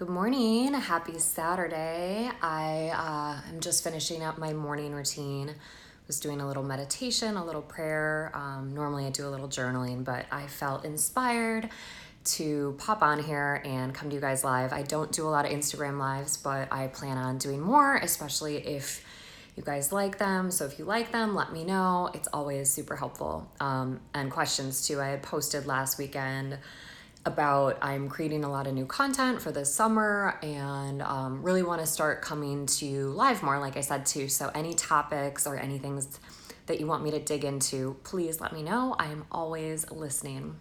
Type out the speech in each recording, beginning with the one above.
Good morning. Happy Saturday. I am just finishing up my morning routine. Was doing a little meditation, a little prayer. Normally I do a little journaling, but I felt inspired to pop on here and come to you guys live. I don't do a lot of Instagram lives, but I plan on doing more, especially if you guys like them. So if you like them, let me know. It's always super helpful. And questions too. I had posted last weekend about I'm creating a lot of new content for this summer and really want to start coming to you live more, like I said too. So any topics or anything that you want me to dig into, please let me know. I am always listening.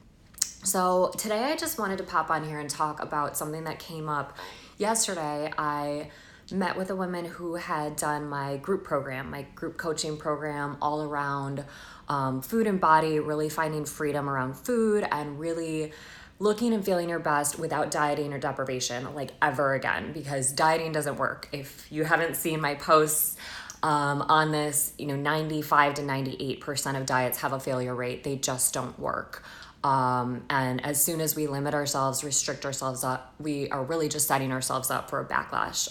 So today I just wanted to pop on here and talk about something that came up yesterday. I met with a woman who had done my group program, my group coaching program, all around food and body, really finding freedom around food and really looking and feeling your best without dieting or deprivation, like ever again, because dieting doesn't work. If you haven't seen my posts on this, 95 to 98% of diets have a failure rate. They just don't work. And as soon as we limit ourselves, restrict ourselves up, we are really just setting ourselves up for a backlash.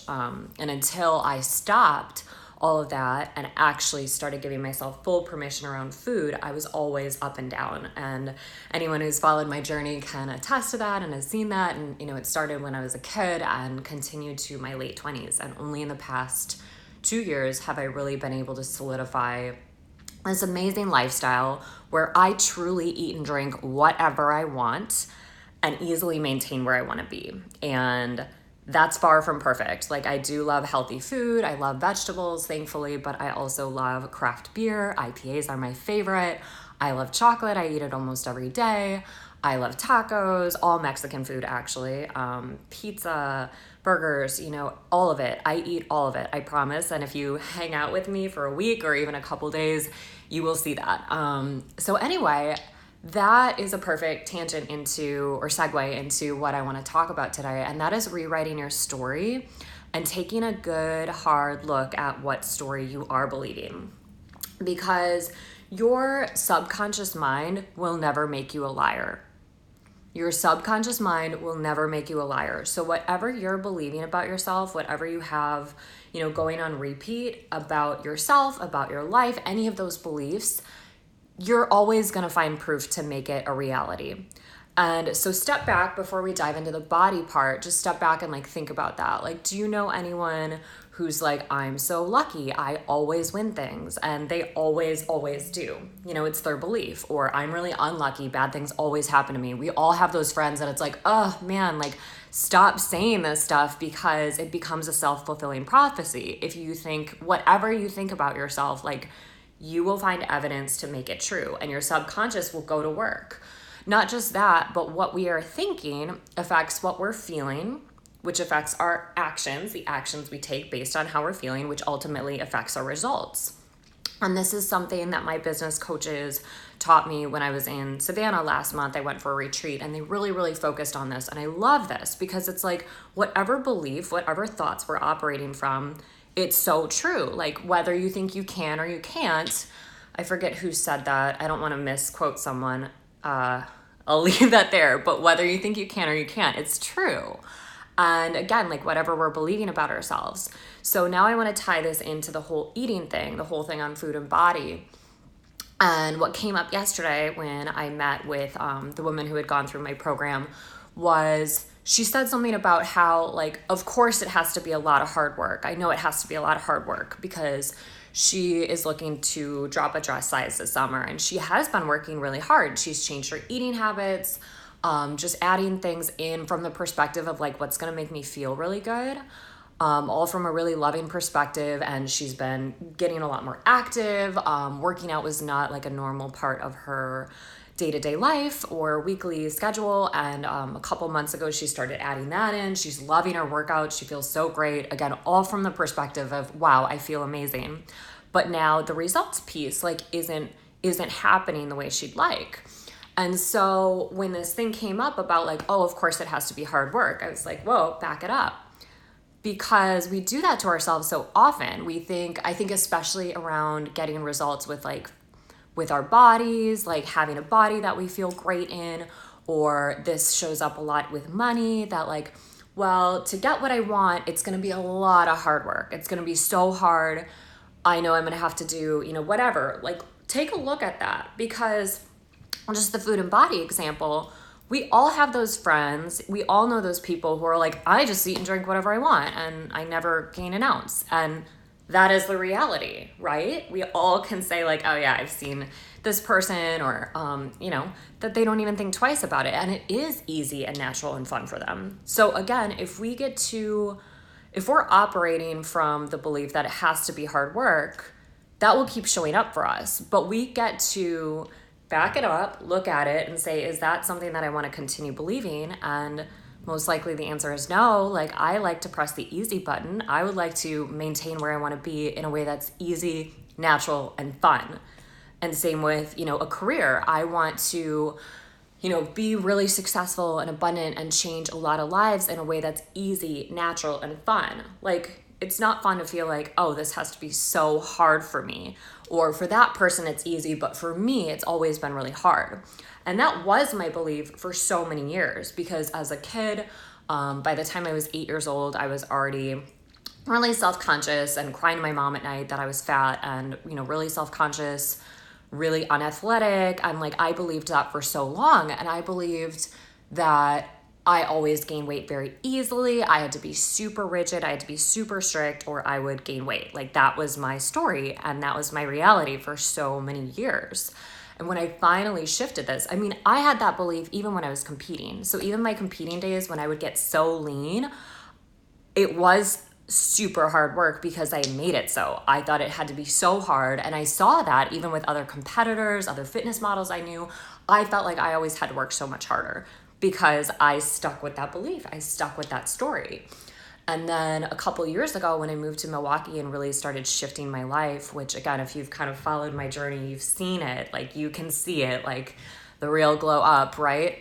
And until I stopped all of that and actually started giving myself full permission around food, I was always up and down. And anyone who's followed my journey can attest to that and has seen that. And, it started when I was a kid and continued to my late 20s. And only in the past 2 years have I really been able to solidify this amazing lifestyle where I truly eat and drink whatever I want and easily maintain where I want to be. And that's far from perfect. Like, I do love healthy food. I love vegetables, thankfully, but I also love craft beer. IPAs are my favorite. I love chocolate. I eat it almost every day. I love tacos, all Mexican food, actually. Pizza, burgers, all of it. I eat all of it, I promise. And if you hang out with me for a week or even a couple days, you will see that. So anyway, that is a perfect tangent into or segue into what I want to talk about today. And that is rewriting your story and taking a good hard look at what story you are believing. Because your subconscious mind will never make you a liar. Your subconscious mind will never make you a liar. So whatever you're believing about yourself, whatever you have, going on repeat about yourself, about your life, any of those beliefs, you're always going to find proof to make it a reality. And so step back before we dive into the body part, just step back and think about that. Do you know anyone who's I'm so lucky, I always win things, and they always do. It's their belief. Or I'm really unlucky, bad things always happen to me. We all have those friends and it's oh man, stop saying this stuff because it becomes a self-fulfilling prophecy. If you think whatever you think about yourself, you will find evidence to make it true, and your subconscious will go to work. Not just that, but what we are thinking affects what we're feeling, which affects our actions, the actions we take based on how we're feeling, which ultimately affects our results. And this is something that my business coaches taught me when I was in Savannah last month. I went for a retreat and they really, really focused on this. And I love this because it's whatever belief, whatever thoughts we're operating from, it's so true. Whether you think you can or you can't, I forget who said that. I don't want to misquote someone. I'll leave that there. But whether you think you can or you can't, it's true. And again, whatever we're believing about ourselves. So now I want to tie this into the whole eating thing, the whole thing on food and body. And what came up yesterday when I met with the woman who had gone through my program was she said something about how, of course it has to be a lot of hard work. I know it has to be a lot of hard work because she is looking to drop a dress size this summer. And she has been working really hard. She's changed her eating habits, just adding things in from the perspective of what's going to make me feel really good, all from a really loving perspective. And she's been getting a lot more active. Working out was not a normal part of her day-to-day life or weekly schedule. And a couple months ago, she started adding that in. She's loving her workout. She feels so great. Again, all from the perspective of, wow, I feel amazing. But now the results piece isn't happening the way she'd like. And so when this thing came up about oh, of course it has to be hard work, I was whoa, back it up. Because we do that to ourselves so often. I think especially around getting results with our bodies, having a body that we feel great in, or this shows up a lot with money, that well, to get what I want, it's going to be a lot of hard work. It's going to be so hard. I know I'm going to have to do, whatever. Like, take a look at that, because just the food and body example, we all have those friends. We all know those people who are like, I just eat and drink whatever I want and I never gain an ounce. And that is the reality, right? We all can say like, oh yeah, I've seen this person, or, that they don't even think twice about it. And it is easy and natural and fun for them. So again, if we're operating from the belief that it has to be hard work, that will keep showing up for us. But we get to back it up, look at it, and say, is that something that I want to continue believing? And most likely the answer is no. Like, I like to press the easy button. I would like to maintain where I want to be in a way that's easy, natural, and fun. And same with, a career. I want to, be really successful and abundant and change a lot of lives in a way that's easy, natural, and fun. Like, it's not fun to feel like, oh, this has to be so hard for me. Or for that person, it's easy, but for me, it's always been really hard. And that was my belief for so many years, because as a kid, by the time I was 8 years old, I was already really self-conscious and crying to my mom at night that I was fat and, really self-conscious, really unathletic. And like, I believed that for so long. And I believed that I always gain weight very easily. I had to be super rigid. I had to be super strict, or I would gain weight. Like, that was my story. And that was my reality for so many years. And when I finally shifted this, I had that belief even when I was competing. So even my competing days, when I would get so lean, it was super hard work because I made it so. I thought it had to be so hard. And I saw that even with other competitors, other fitness models I knew, I felt like I always had to work so much harder because I stuck with that belief. I stuck with that story. And then a couple years ago, when I moved to Milwaukee and really started shifting my life, which again, if you've kind of followed my journey, you've seen it, like you can see it, like the real glow up, right?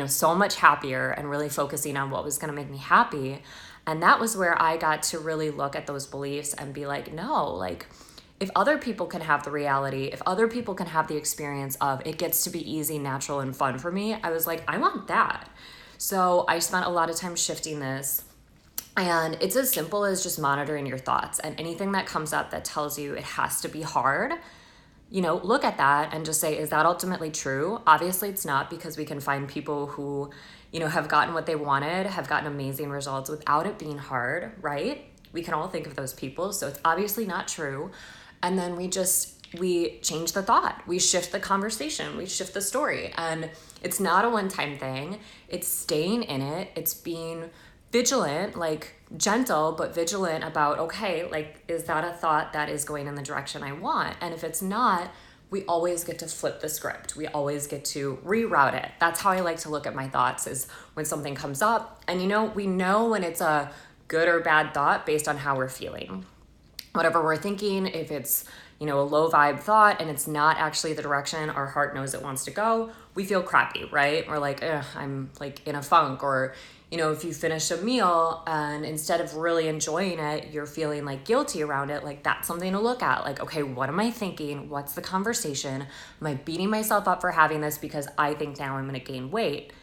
So much happier and really focusing on what was going to make me happy. And that was where I got to really look at those beliefs and be like, no, like if other people can have the reality, if other people can have the experience of it gets to be easy, natural, and fun for me, I was like, I want that. So I spent a lot of time shifting this. And it's as simple as just monitoring your thoughts, and anything that comes up that tells you it has to be hard, look at that and just say, is that ultimately true? Obviously it's not, because we can find people who, have gotten what they wanted, have gotten amazing results without it being hard, right? We can all think of those people. So it's obviously not true. And then we change the thought. We shift the conversation. We shift the story. And it's not a one-time thing. It's staying in it. It's being vigilant, like gentle, but vigilant about, okay, like, is that a thought that is going in the direction I want? And if it's not, we always get to flip the script. We always get to reroute it. That's how I like to look at my thoughts, is when something comes up, and we know when it's a good or bad thought based on how we're feeling. Whatever we're thinking, if it's, a low vibe thought and it's not actually the direction our heart knows it wants to go, we feel crappy, right? We're like, I'm like in a funk. Or, if you finish a meal and instead of really enjoying it, you're feeling like guilty around it, like that's something to look at. Like, okay, what am I thinking? What's the conversation? Am I beating myself up for having this because I think now I'm going to gain weight?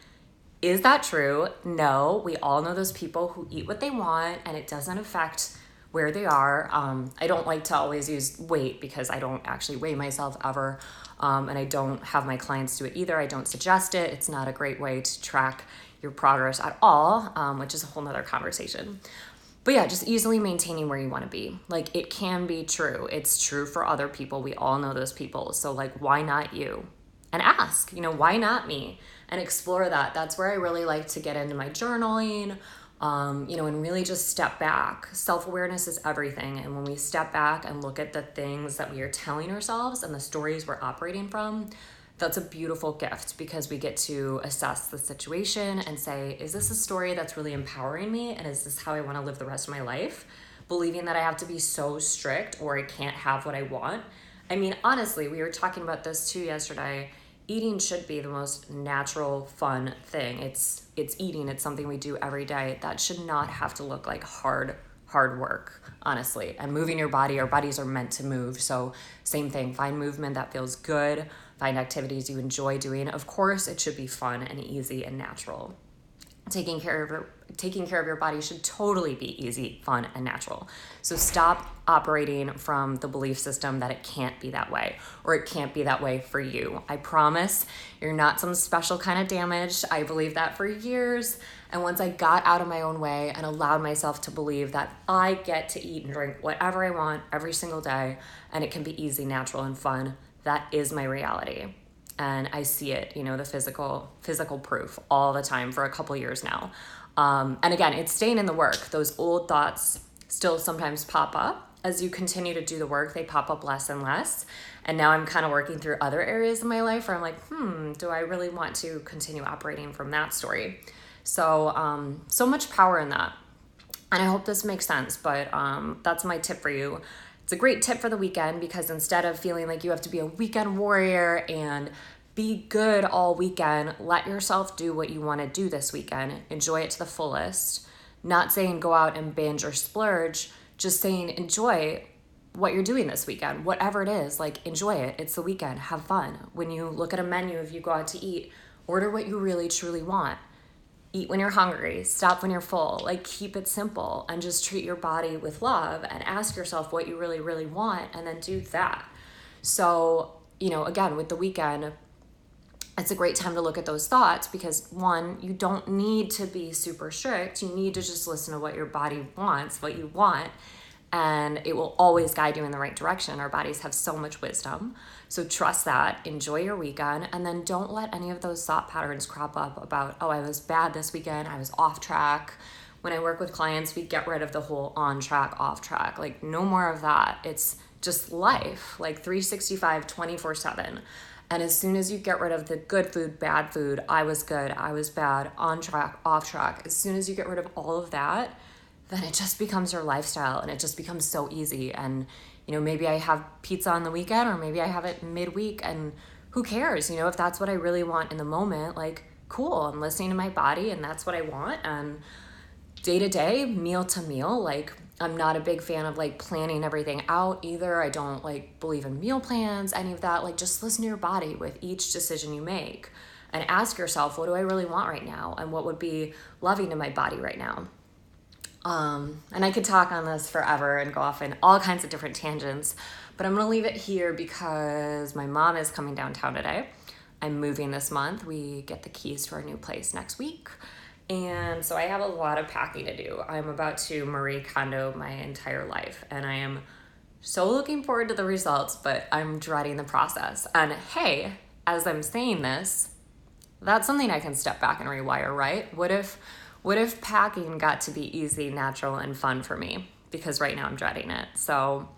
Is that true? No. We all know those people who eat what they want and it doesn't affect where they are. I don't like to always use weight because I don't actually weigh myself ever. And I don't have my clients do it either. I don't suggest it. It's not a great way to track your progress at all, which is a whole nother conversation. But yeah, just easily maintaining where you want to be. Like, it can be true. It's true for other people. We all know those people. So like, why not you? And ask, why not me? And explore that. That's where I really like to get into my journaling, and really just step back. Self-awareness is everything. And when we step back and look at the things that we are telling ourselves and the stories we're operating from, that's a beautiful gift, because we get to assess the situation and say, is this a story that's really empowering me? And is this how I want to live the rest of my life? Believing that I have to be so strict or I can't have what I want. Honestly, we were talking about this too yesterday. Eating should be the most natural, fun thing. It's eating. It's something we do every day. That should not have to look like hard work, honestly. And moving your body, our bodies are meant to move. So same thing, find movement that feels good, find activities you enjoy doing. Of course, it should be fun and easy and natural. taking care of your body should totally be easy, fun, and natural. So stop operating from the belief system that it can't be that way, or it can't be that way for you. I promise you're not some special kind of damaged. I believed that for years. And once I got out of my own way and allowed myself to believe that I get to eat and drink whatever I want every single day, and it can be easy, natural, and fun, that is my reality. And I see it, the physical proof all the time for a couple years now. And again, it's staying in the work. Those old thoughts still sometimes pop up. As you continue to do the work, they pop up less and less. And now I'm kind of working through other areas of my life where I'm like, do I really want to continue operating from that story? So, so much power in that. And I hope this makes sense, but that's my tip for you. It's a great tip for the weekend, because instead of feeling like you have to be a weekend warrior and be good all weekend, let yourself do what you want to do this weekend. Enjoy it to the fullest. Not saying go out and binge or splurge, just saying enjoy what you're doing this weekend. Whatever it is, like enjoy it. It's the weekend. Have fun. When you look at a menu, if you go out to eat, order what you really truly want. Eat when you're hungry, stop when you're full. Like, keep it simple and just treat your body with love and ask yourself what you really, really want, and then do that. So, again, with the weekend, it's a great time to look at those thoughts, because one, you don't need to be super strict. You need to just listen to what your body wants, what you want, and it will always guide you in the right direction. Our bodies have so much wisdom. So trust that, enjoy your weekend, and then don't let any of those thought patterns crop up about, I was bad this weekend, I was off track. When I work with clients, we get rid of the whole on track, off track. Like, no more of that. It's just life, like 365, 24/7. And as soon as you get rid of the good food, bad food, I was good, I was bad, on track, off track, as soon as you get rid of all of that, then it just becomes your lifestyle, and it just becomes so easy. And, maybe I have pizza on the weekend, or maybe I have it midweek, and who cares? If that's what I really want in the moment, like, cool, I'm listening to my body, and that's what I want. And day to day, meal to meal, like, I'm not a big fan of like planning everything out either. I don't like believe in meal plans, any of that. Like, just listen to your body with each decision you make, and ask yourself, what do I really want right now? And what would be loving to my body right now? And I could talk on this forever and go off in all kinds of different tangents, but I'm going to leave it here because my mom is coming downtown today. I'm moving this month. We get the keys to our new place next week. And so I have a lot of packing to do. I'm about to Marie Kondo my entire life, and I am so looking forward to the results, but I'm dreading the process. And hey, as I'm saying this, that's something I can step back and rewire, right? What if packing got to be easy, natural, and fun for me? Because right now I'm dreading it. So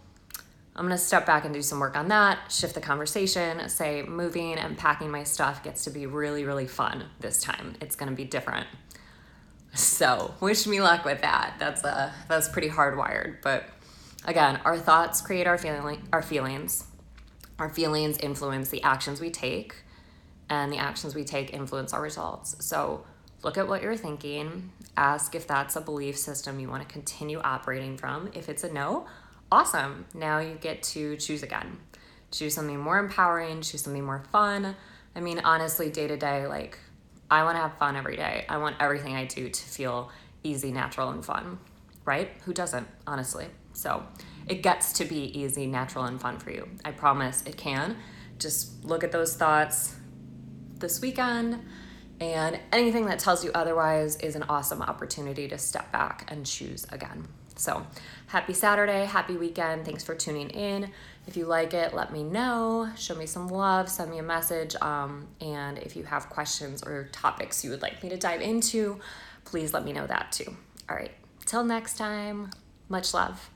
I'm gonna step back and do some work on that, shift the conversation, say moving and packing my stuff gets to be really, really fun this time. It's gonna be different. So wish me luck with that. That's pretty hardwired. But again, our thoughts create our feelings. Our feelings influence the actions we take, and the actions we take influence our results. So look at what you're thinking. Ask if that's a belief system you want to continue operating from. If it's a no, awesome. Now you get to choose again. Choose something more empowering, choose something more fun. I mean, honestly, day to day, like, I want to have fun every day. I want everything I do to feel easy, natural, and fun, right? Who doesn't, honestly? So it gets to be easy, natural, and fun for you. I promise it can. Just look at those thoughts this weekend, and anything that tells you otherwise is an awesome opportunity to step back and choose again. So happy Saturday, happy weekend. Thanks for tuning in. If you like it, let me know. Show me some love, send me a message. And if you have questions or topics you would like me to dive into, please let me know that too. All right, till next time, much love.